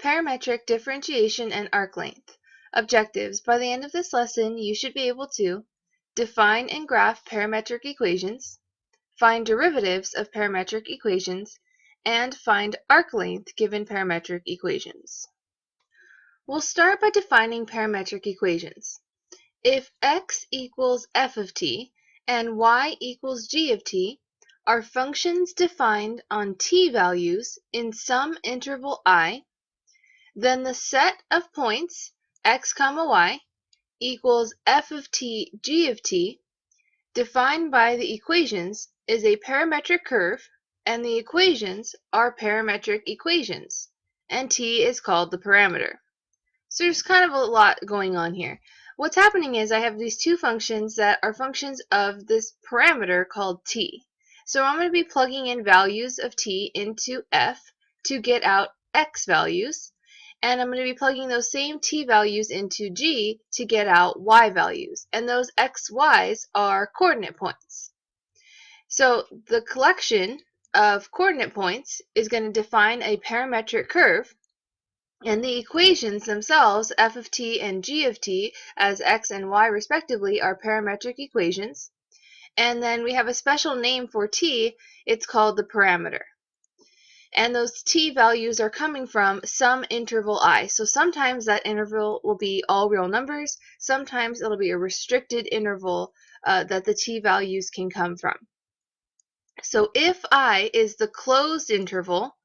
Parametric differentiation and arc length. Objectives. By the end of this lesson, you should be able to define and graph parametric equations, find derivatives of parametric equations, and find arc length given parametric equations. We'll start by defining parametric equations. If x equals f of t and y equals g of t are functions defined on t values in some interval I, then the set of points x, y equals f of t, g of t, defined by the equations, is a parametric curve, and the equations are parametric equations, and t is called the parameter. So there's kind of a lot going on here. What's happening is I have these two functions that are functions of this parameter called t. So I'm going to be plugging in values of t into f to get out x values, and I'm going to be plugging those same t values into g to get out y values, and those x, y's are coordinate points. So the collection of coordinate points is going to define a parametric curve, and the equations themselves, f of t and g of t, as x and y respectively, are parametric equations. And then we have a special name for t, it's called the parameter. And those t values are coming from some interval I. So sometimes that interval will be all real numbers, sometimes it'll be a restricted interval that the t values can come from. So if I is the closed interval,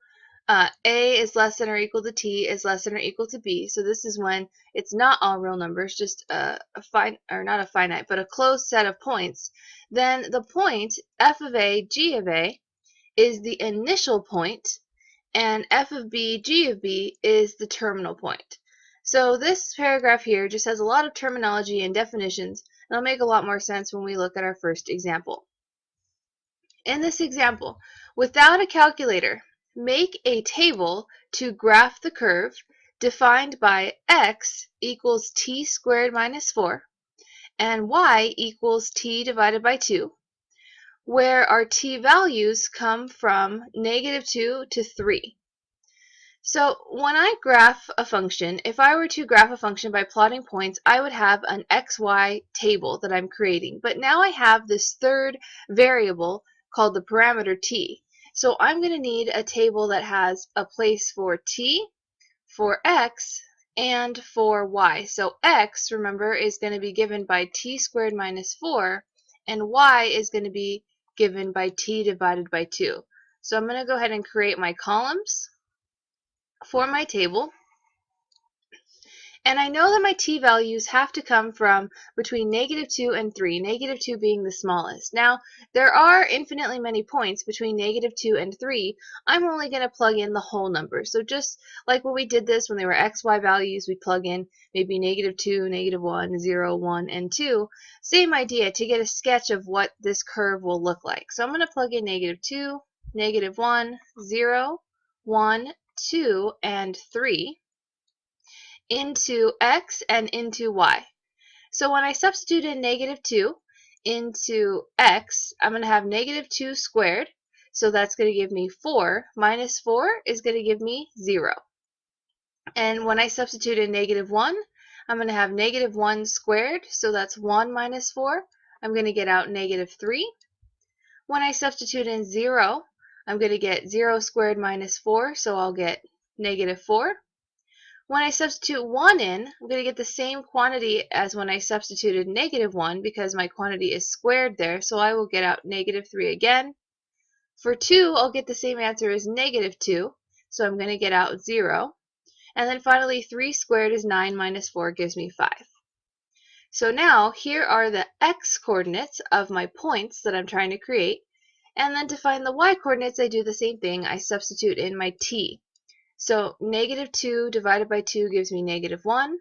a is less than or equal to t is less than or equal to b. So this is when it's not all real numbers, just not a finite, but a closed set of points. Then the point f of a, g of a is the initial point, and f of b, g of b is the terminal point. So this paragraph here just has a lot of terminology and definitions, and it'll make a lot more sense when we look at our first example. In this example, without a calculator, make a table to graph the curve defined by x equals t squared minus 4 and y equals t divided by 2, where our t values come from -2 to 3. So when I graph a function, if I were to graph a function by plotting points, I would have an xy table that I'm creating. But now I have this third variable called the parameter t. So I'm going to need a table that has a place for t, for x, and for y. So x, remember, is going to be given by t squared minus 4, and y is going to be given by t divided by 2. So I'm going to go ahead and create my columns for my table. And I know that my t values have to come from between -2 and 3, -2 being the smallest. Now, there are infinitely many points between -2 and 3. I'm only going to plug in the whole number. So just like when we did this when they were x, y values, we plug in maybe -2, -1, 0, 1, and 2. Same idea to get a sketch of what this curve will look like. So I'm going to plug in -2, -1, 0, 1, 2, and 3 into x and into y. So when I substitute in -2 into x, I'm going to have -2 squared, so that's going to give me 4, minus 4 is going to give me 0. And when I substitute in -1, I'm going to have -1 squared, so that's 1 minus 4, I'm going to get out -3. When I substitute in 0, I'm going to get 0 squared minus 4, so I'll get -4. When I substitute 1 in, I'm going to get the same quantity as when I substituted -1 because my quantity is squared there, so I will get out -3 again. For 2, I'll get the same answer as -2, so I'm going to get out 0. And then finally, 3 squared is 9 minus 4 gives me 5. So now, here are the x coordinates of my points that I'm trying to create, and then to find the y coordinates, I do the same thing. I substitute in my t. So -2 divided by 2 gives me -1.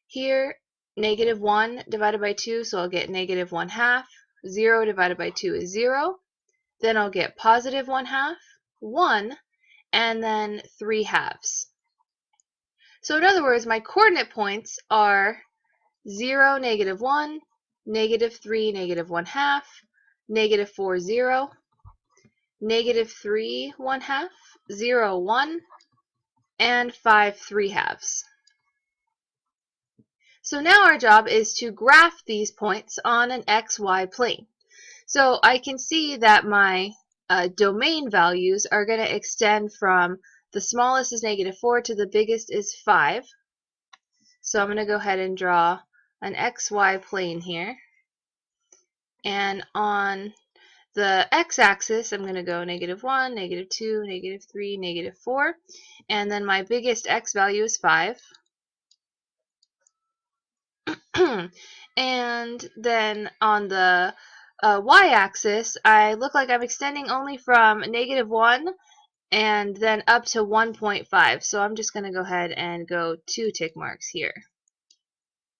Here, -1 divided by 2, so I'll get -1/2. 0 divided by 2 is 0. Then I'll get +1/2, 1, and then 3/2. So in other words, my coordinate points are 0, -1, -3, -1/2, -4, 0, -3, 1/2, 0, 1, and 5 3/2. So now our job is to graph these points on an xy plane. So I can see that my domain values are going to extend from the smallest is -4 to the biggest is 5. So I'm going to go ahead and draw an xy plane here. And on the x-axis, I'm going to go -1, -2, -3, -4. And then my biggest x value is 5. And then on the y-axis, I look like I'm extending only from -1 and then up to 1.5. So I'm just going to go ahead and go 2 tick marks here.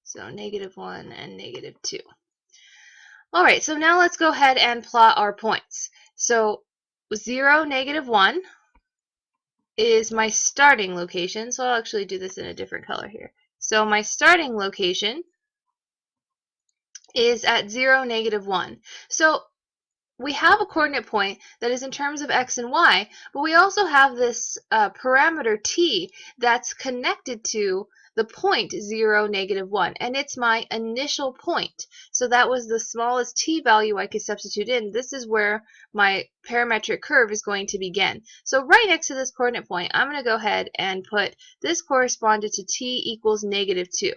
So -1 and -2. All right, so now let's go ahead and plot our points. So 0, -1 is my starting location. So I'll actually do this in a different color here. So my starting location is at 0, -1. So we have a coordinate point that is in terms of x and y, but we also have this parameter t that's connected to the point 0, -1, and it's my initial point. So that was the smallest t value I could substitute in. This is where my parametric curve is going to begin. So right next to this coordinate point, I'm going to go ahead and put this corresponded to t equals -2.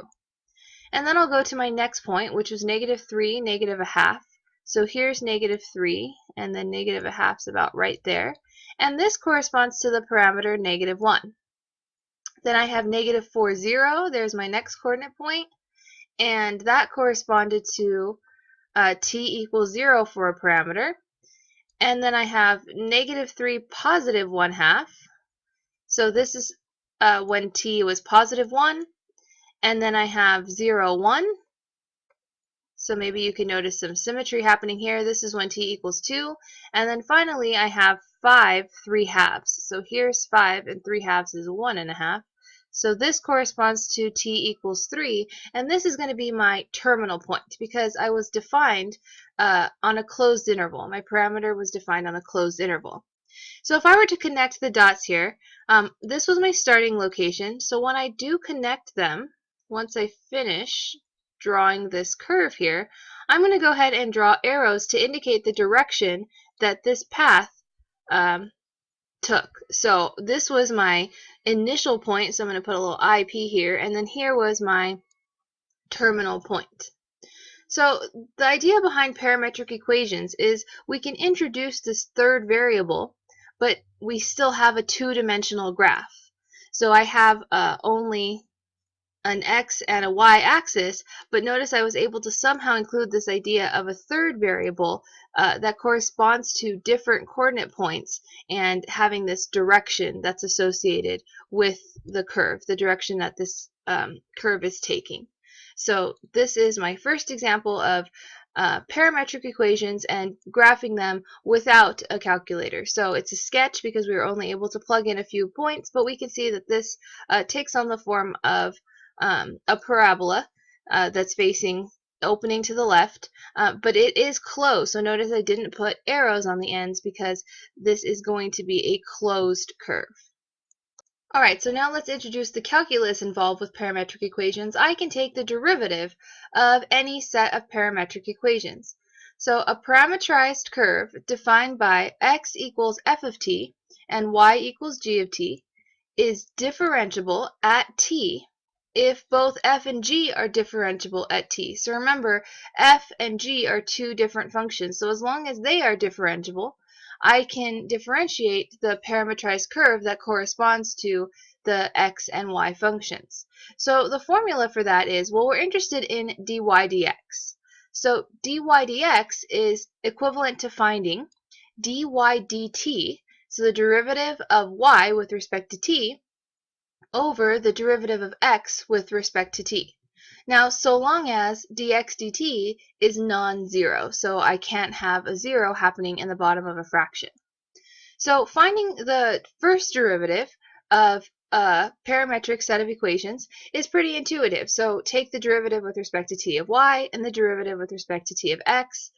And then I'll go to my next point, which was -3, -1/2. So here's -3, and then -1/2 is about right there. And this corresponds to the parameter -1. Then I have -4, 0. There's my next coordinate point, and that corresponded to t equals 0 for a parameter. And then I have -3, +1/2. So this is when t was +1. And then I have 0, 1. So maybe you can notice some symmetry happening here. This is when t equals 2. And then finally, I have 5 3/2. So here's 5, and 3/2 is 1.5. So this corresponds to t equals 3. And this is going to be my terminal point because I was defined on a closed interval. My parameter was defined on a closed interval. So if I were to connect the dots here, this was my starting location. So when I do connect them, once I finish drawing this curve here, I'm going to go ahead and draw arrows to indicate the direction that this path took. So this was my initial point, so I'm going to put a little IP here, and then here was my terminal point. So the idea behind parametric equations is we can introduce this third variable, but we still have a two-dimensional graph. So I have only an x and a y axis, but notice I was able to somehow include this idea of a third variable that corresponds to different coordinate points and having this direction that's associated with the curve, the direction that this curve is taking. So this is my first example of parametric equations and graphing them without a calculator. So it's a sketch because we were only able to plug in a few points, but we can see that this takes on the form of a parabola that's facing opening to the left, but it is closed. So notice I didn't put arrows on the ends because this is going to be a closed curve. Alright, so now let's introduce the calculus involved with parametric equations. I can take the derivative of any set of parametric equations. So a parametrized curve defined by x equals f of t and y equals g of t is differentiable at t if both f and g are differentiable at t. So remember, f and g are two different functions. So as long as they are differentiable, I can differentiate the parametrized curve that corresponds to the x and y functions. So the formula for that is, well, we're interested in dy dx. So dy dx is equivalent to finding dy dt, so the derivative of y with respect to t, over the derivative of x with respect to t. Now, so long as dx dt is non-zero, so I can't have a 0 happening in the bottom of a fraction. So finding the first derivative of a parametric set of equations is pretty intuitive. So take the derivative with respect to t of y and the derivative with respect to t of x.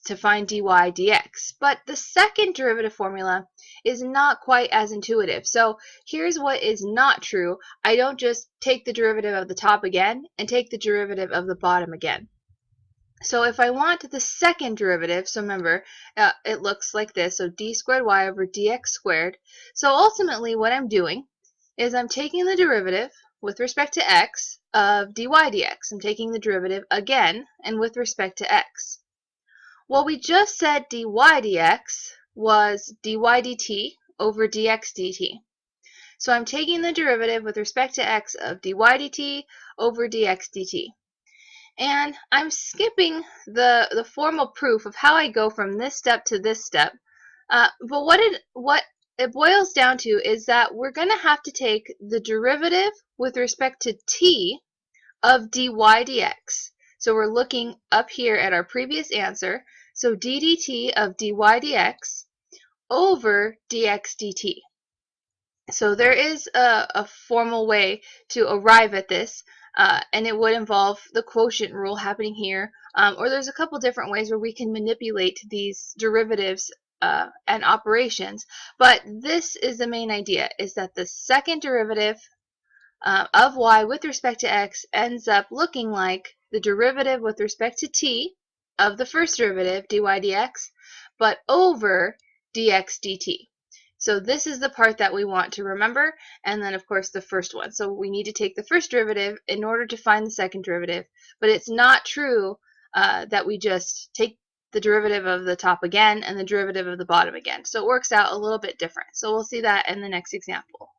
to find dy dx. But the second derivative formula is not quite as intuitive. So here's what is not true. I don't just take the derivative of the top again and take the derivative of the bottom again. So if I want the second derivative, so remember, it looks like this, so d squared y over dx squared. So ultimately what I'm doing is I'm taking the derivative with respect to x of dy dx. I'm taking the derivative again and with respect to x. Well, we just said dy dx was dy dt over dx dt. So I'm taking the derivative with respect to x of dy dt over dx dt. And I'm skipping the formal proof of how I go from this step to this step. But what it boils down to is that we're going to have to take the derivative with respect to t of dy dx. So we're looking up here at our previous answer. So d dt of dy dx over dx dt. So there is a formal way to arrive at this, and it would involve the quotient rule happening here, or there's a couple different ways where we can manipulate these derivatives and operations. But this is the main idea, is that the second derivative of y with respect to x ends up looking like the derivative with respect to t of the first derivative, dy dx, but over dx dt. So this is the part that we want to remember, and then of course the first one. So we need to take the first derivative in order to find the second derivative, but it's not true that we just take the derivative of the top again and the derivative of the bottom again. So it works out a little bit different. So we'll see that in the next example.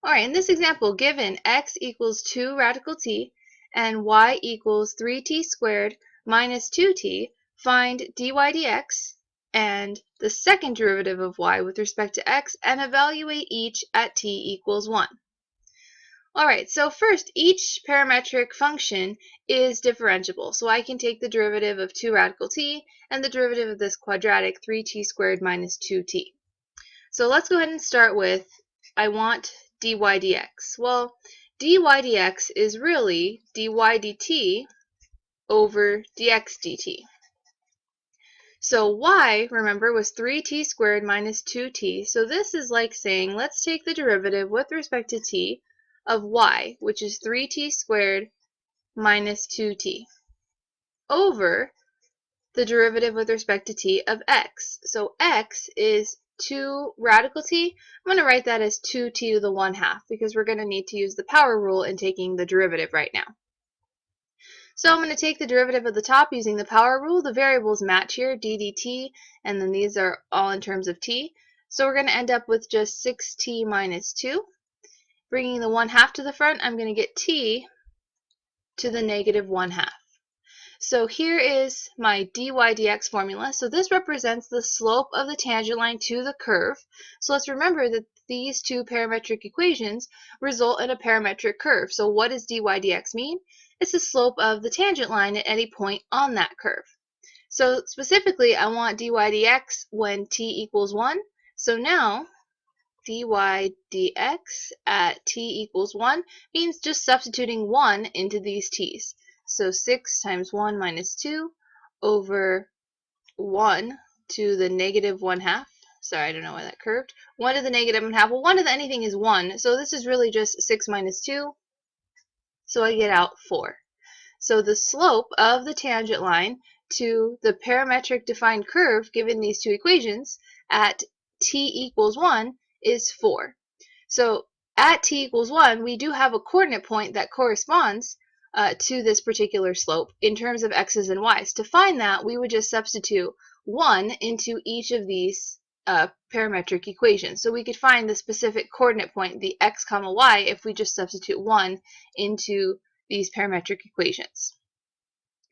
Alright, in this example, given x equals 2 radical t and y equals 3t squared minus 2t, find dy dx and the second derivative of y with respect to x and evaluate each at t equals 1. Alright, so first, each parametric function is differentiable. So I can take the derivative of 2 radical t and the derivative of this quadratic 3t squared minus 2t. So let's go ahead and start with, I want dy dx. Well, dy dx is really dy dt over dx dt. So y, remember, was 3t squared minus 2t. So this is like saying, let's take the derivative with respect to t of y, which is 3t squared minus 2t, over the derivative with respect to t of x. So x is 2 radical t. I'm going to write that as 2t to the 1/2 because we're going to need to use the power rule in taking the derivative right now. So I'm going to take the derivative of the top using the power rule. The variables match here, d dt, and then these are all in terms of t. So we're going to end up with just 6t minus 2. Bringing the 1/2 to the front, I'm going to get t to the negative 1/2. So here is my dy dx formula. So this represents the slope of the tangent line to the curve. So let's remember that these two parametric equations result in a parametric curve. So what does dy dx mean? It's the slope of the tangent line at any point on that curve. So specifically, I want dy dx when t equals 1. So now, dy dx at t equals 1 means just substituting 1 into these t's. So 6 times 1 minus 2 over 1 to the negative 1/2. Sorry, I don't know why that curved. 1 to the negative 1/2. Well, 1 to the anything is 1. So this is really just 6 minus 2. So I get out 4. So the slope of the tangent line to the parametric defined curve given these two equations at t equals 1 is 4. So at t equals 1, we do have a coordinate point that corresponds to this particular slope in terms of x's and y's. To find that, we would just substitute 1 into each of these parametric equations. So we could find the specific coordinate point, the x comma y, if we just substitute 1 into these parametric equations.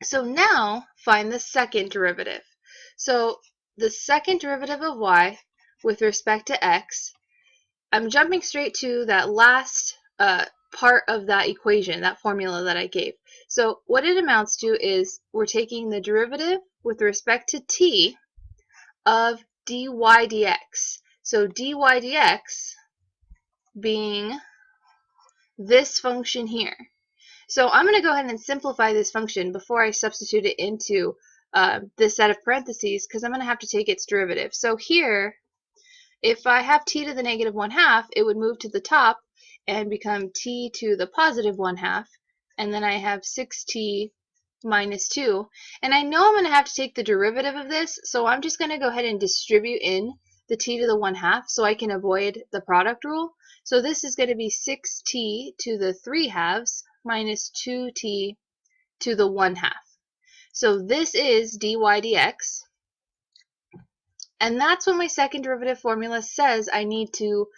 So now find the second derivative. So the second derivative of y with respect to x, I'm jumping straight to that last part of that equation, that formula that I gave. So what it amounts to is we're taking the derivative with respect to t of dy dx. So dy dx being this function here. So I'm going to go ahead and simplify this function before I substitute it into this set of parentheses because I'm going to have to take its derivative. So here, if I have t to the negative 1/2, it would move to the top and become t to the positive 1/2, and then I have 6t minus 2. And I know I'm going to have to take the derivative of this, so I'm just going to go ahead and distribute in the t to the 1/2 so I can avoid the product rule. So this is going to be 6t to the 3/2 minus 2t to the 1/2. So this is dy dx. And that's what my second derivative formula says I need to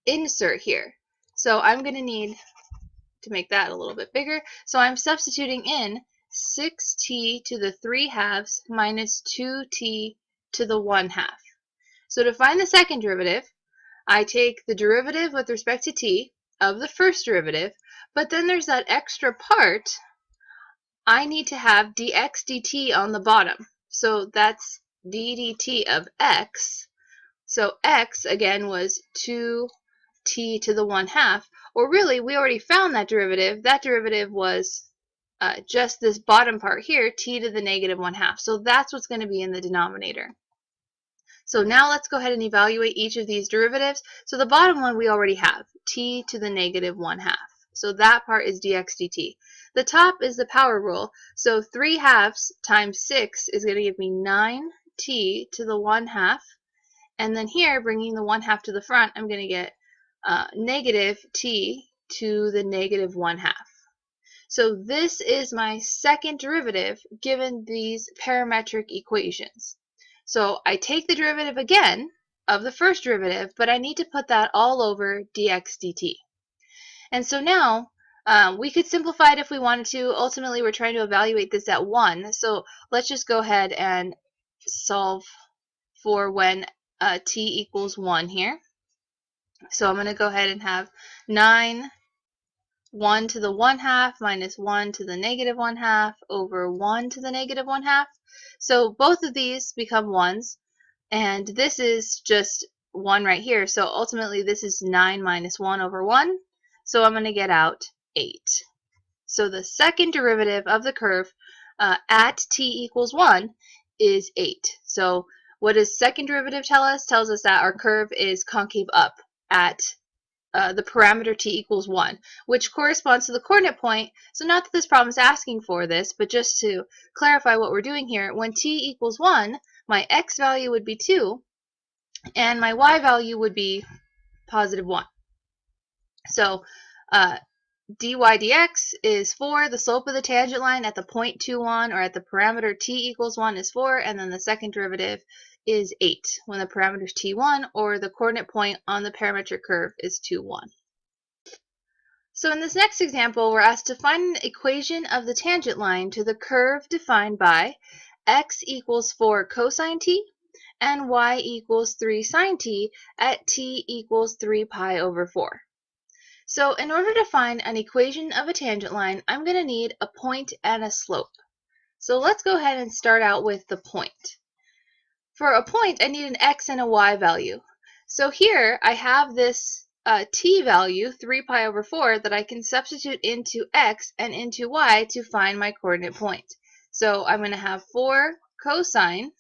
insert here. So I'm going to need to make that a little bit bigger. So I'm substituting in 6t to the 3/2 minus 2t to the 1/2. So to find the second derivative, I take the derivative with respect to t of the first derivative, but then there's that extra part. I need to have dx dt on the bottom. So that's d dt of x. So x, again, was 2t to the 1/2. Or really, we already found that derivative. That derivative was just this bottom part here, t to the negative 1/2. So that's what's going to be in the denominator. So now let's go ahead and evaluate each of these derivatives. So the bottom one we already have, t to the negative 1/2. So that part is dx dt. The top is the power rule. So 3/2 times 6 is going to give me 9t to the 1/2. And then here, bringing the 1/2 to the front, I'm going to get negative t to the negative 1/2. So this is my second derivative given these parametric equations. So I take the derivative again of the first derivative, but I need to put that all over dx dt. And so now we could simplify it if we wanted to. Ultimately, we're trying to evaluate this at 1. So let's just go ahead and solve for when t equals 1 here. So I'm going to go ahead and have 9, 1 to the 1/2 minus 1 to the negative 1/2 over 1 to the negative 1/2. So both of these become 1s, and this is just 1 right here. So ultimately this is 9 minus 1 over 1. So I'm going to get out 8. So the second derivative of the curve at t equals 1 is 8. So what does second derivative tell us? Tells us that our curve is concave up at the parameter t equals 1, which corresponds to the coordinate point. So not that this problem is asking for this, but just to clarify what we're doing here, when t equals 1, my x value would be 2, and my y value would be positive 1. So dy dx is 4. The slope of the tangent line at the point 2, 1, or at the parameter t equals 1 is 4, and then the second derivative is 8 when the parameter is t1, or the coordinate point on the parametric curve is 2, 1. So in this next example, we're asked to find an equation of the tangent line to the curve defined by x equals 4 cosine t and y equals 3 sine t at t equals 3 pi over 4. So in order to find an equation of a tangent line, I'm going to need a point and a slope. So let's go ahead and start out with the point. For a point, I need an x and a y value. So here I have this t value, 3 pi over 4, that I can substitute into x and into y to find my coordinate point. So I'm going to have 4 cosine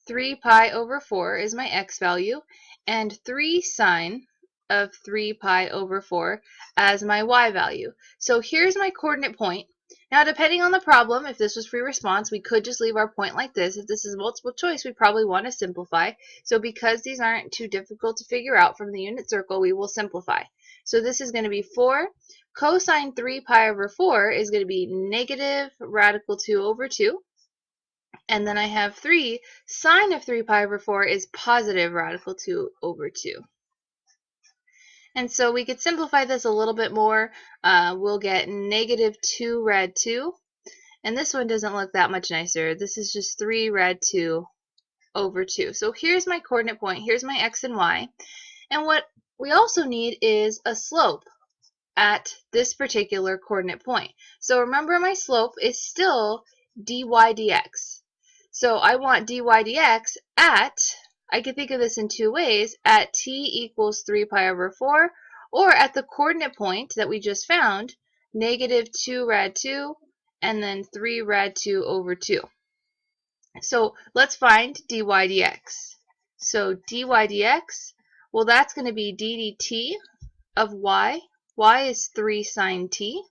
3 pi over 4 is my x value, and 3 sine of 3 pi over 4 as my y value. So here's my coordinate point. Now, depending on the problem, if this was free response, we could just leave our point like this. If this is multiple choice, we probably want to simplify. So because these aren't too difficult to figure out from the unit circle, we will simplify. So this is going to be 4 cosine 3 pi over 4 is going to be negative radical 2 over 2. And then I have 3 sine of 3 pi over 4 is positive radical 2 over 2. And so we could simplify this a little bit more. We'll get negative 2 rad 2. And this one doesn't look that much nicer. This is just 3 rad 2 over 2. So here's my coordinate point. Here's my x and y. And what we also need is a slope at this particular coordinate point. So remember, my slope is still dy dx. So I want dy dx at, I can think of this in two ways, at t equals 3 pi over 4, or at the coordinate point that we just found, negative 2 rad 2 and then 3 rad 2 over 2. So let's find dy dx. So dy dx, well, that's going to be d dt of y. Y is 3 sine t.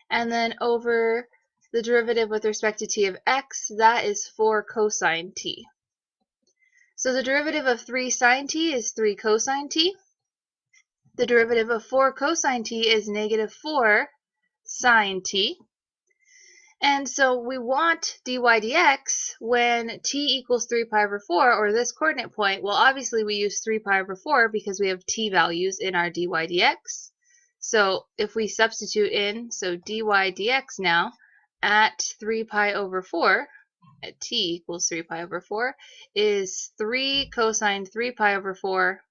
And then over the derivative with respect to t of x, that is 4 cosine t. So the derivative of 3 sine t is 3 cosine t. The derivative of 4 cosine t is negative 4 sine t. And so we want dy dx when t equals 3 pi over 4, or this coordinate point. Well, obviously we use 3 pi over 4 because we have t values in our dy dx. So if we substitute in, so dy dx now at 3 pi over 4, at t equals 3 pi over 4, is 3 cosine 3 pi over 4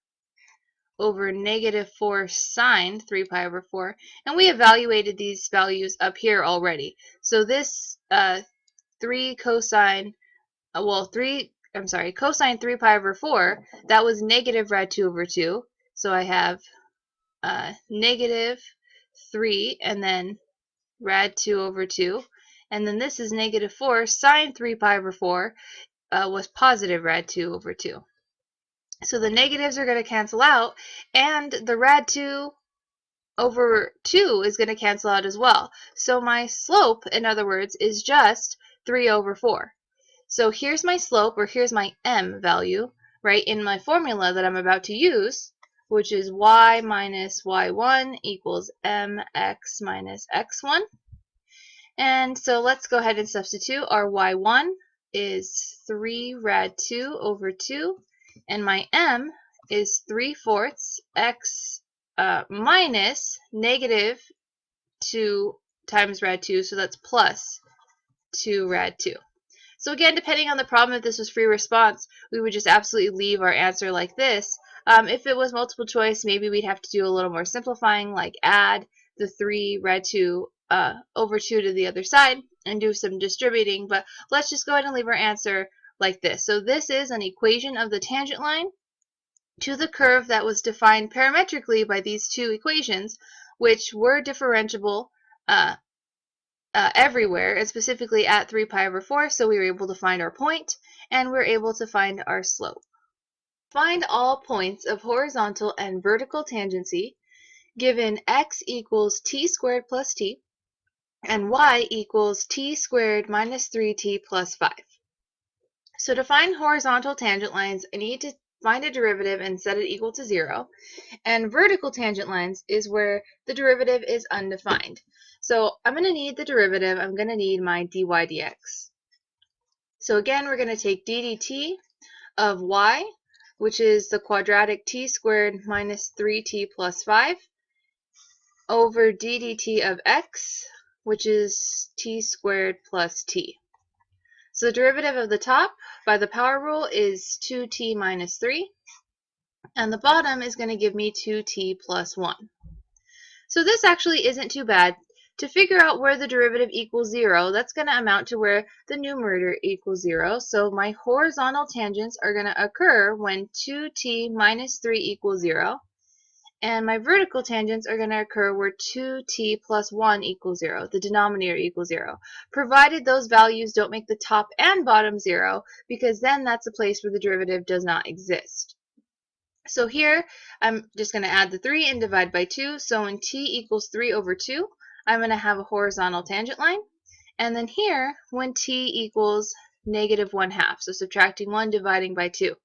over negative 4 sine 3 pi over 4. And we evaluated these values up here already. So this 3 cosine, cosine 3 pi over 4, that was negative rad 2 over 2. So I have negative 3 and then rad 2 over 2. And then this is negative 4 sine 3 pi over 4 was positive rad 2 over 2. So the negatives are going to cancel out, and the rad 2 over 2 is going to cancel out as well. So my slope, in other words, is just 3 over 4. So here's my slope, or here's my m value, right, in my formula that I'm about to use, which is y minus y1 equals mx minus x1. And so let's go ahead and substitute. Our y1 is 3 rad 2 over 2, and my m is 3/4 x minus negative 2 times rad 2, so that's plus 2 rad 2. So again, depending on the problem, if this was free response, we would just absolutely leave our answer like this. If it was multiple choice, maybe we'd have to do a little more simplifying, like add the 3 rad 2 over 2 to the other side and do some distributing, but let's just go ahead and leave our answer like this. So this is an equation of the tangent line to the curve that was defined parametrically by these two equations, which were differentiable everywhere, and specifically at 3 pi over 4, so we were able to find our point, and we're able to find our slope. Find all points of horizontal and vertical tangency given x equals t squared plus t, and y equals t squared minus 3t plus 5. So to find horizontal tangent lines, I need to find a derivative and set it equal to 0. And vertical tangent lines is where the derivative is undefined. So I'm going to need the derivative. I'm going to need my dy dx. So again, we're going to take d dt of y, which is the quadratic t squared minus 3t plus 5, over d dt of x, which is t squared plus t. So the derivative of the top by the power rule is 2t minus 3, and the bottom is going to give me 2t plus 1. So this actually isn't too bad. To figure out where the derivative equals 0, that's going to amount to where the numerator equals 0. So my horizontal tangents are going to occur when 2t minus 3 equals 0. And my vertical tangents are going to occur where 2t plus 1 equals 0, the denominator equals 0, provided those values don't make the top and bottom 0, because then that's a place where the derivative does not exist. So here, I'm just going to add the 3 and divide by 2, so when t equals 3 over 2, I'm going to have a horizontal tangent line. And then here, when t equals negative 1/2, so subtracting 1, dividing by 2.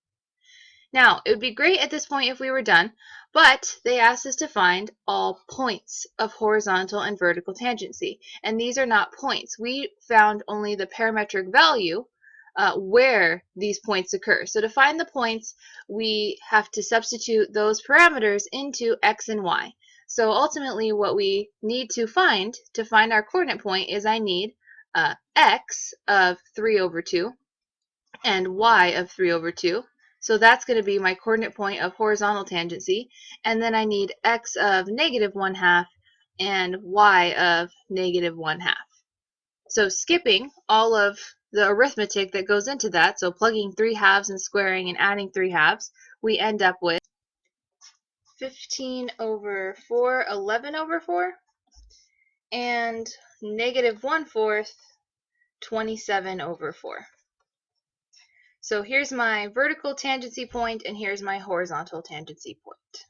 Now, it would be great at this point if we were done, but they asked us to find all points of horizontal and vertical tangency, and these are not points. We found only the parametric value where these points occur. So to find the points, we have to substitute those parameters into x and y. So ultimately, what we need to find our coordinate point is I need x of 3 over 2 and y of 3 over 2. So that's going to be my coordinate point of horizontal tangency. And then I need x of negative 1/2 and y of negative 1/2. So skipping all of the arithmetic that goes into that, so plugging 3 halves and squaring and adding 3 halves, we end up with 15 over 4, 11 over 4. And -1/4 27/4. So here's my vertical tangency point, and here's my horizontal tangency point.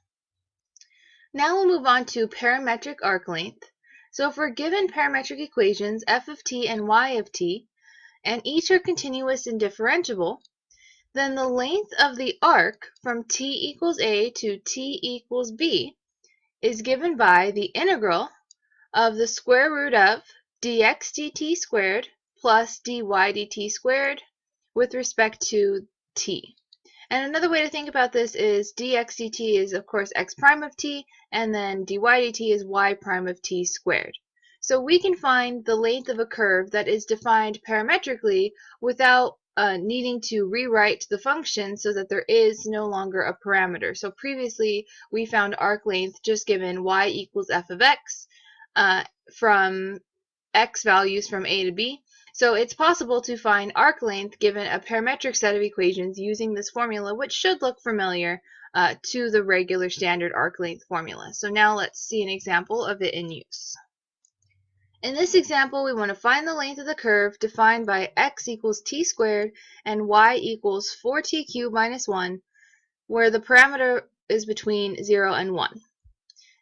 Now we'll move on to parametric arc length. So if we're given parametric equations f of t and y of t, and each are continuous and differentiable, then the length of the arc from t equals a to t equals b is given by the integral of the square root of dx dt squared plus dy dt squared with respect to t. And another way to think about this is dx dt is, of course, x prime of t, and then dy dt is y prime of t squared. So we can find the length of a curve that is defined parametrically without needing to rewrite the function so that there is no longer a parameter. So previously we found arc length just given y equals f of x from x values from a to b. So it's possible to find arc length given a parametric set of equations using this formula, which should look familiar to the regular standard arc length formula. So now let's see an example of it in use. In this example, we want to find the length of the curve defined by x equals t squared and y equals 4t cubed minus 1, where the parameter is between 0 and 1.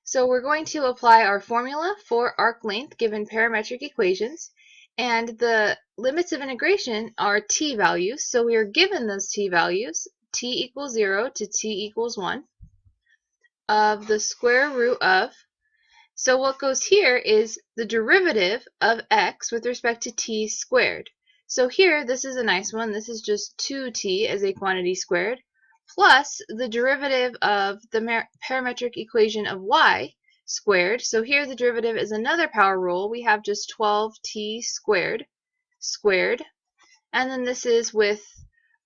So we're going to apply our formula for arc length given parametric equations, and the limits of integration are t values. So we are given those t values, t equals 0 to t equals 1, of the square root of. So what goes here is the derivative of x with respect to t squared. So here, this is a nice one. This is just 2t as a quantity squared, plus the derivative of the parametric equation of y squared. So here the derivative is another power rule. We have just 12t squared, and then this is with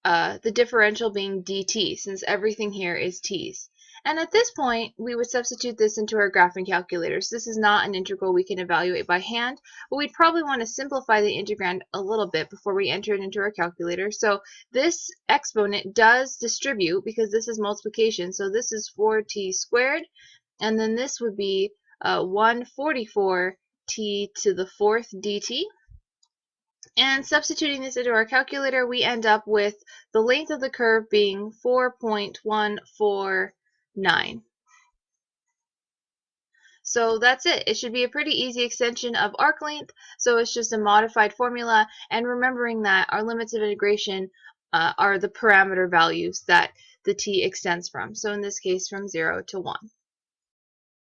the differential being dt, since everything here is t's. And at this point, we would substitute this into our graphing calculator. So this is not an integral we can evaluate by hand, but we'd probably want to simplify the integrand a little bit before we enter it into our calculator. So this exponent does distribute because this is multiplication. So this is 4t squared, and then this would be 144t to the 4th dt. And substituting this into our calculator, we end up with the length of the curve being 4.149. So that's it. It should be a pretty easy extension of arc length. So it's just a modified formula, and remembering that our limits of integration are the parameter values that the t extends from. So in this case, from 0 to 1.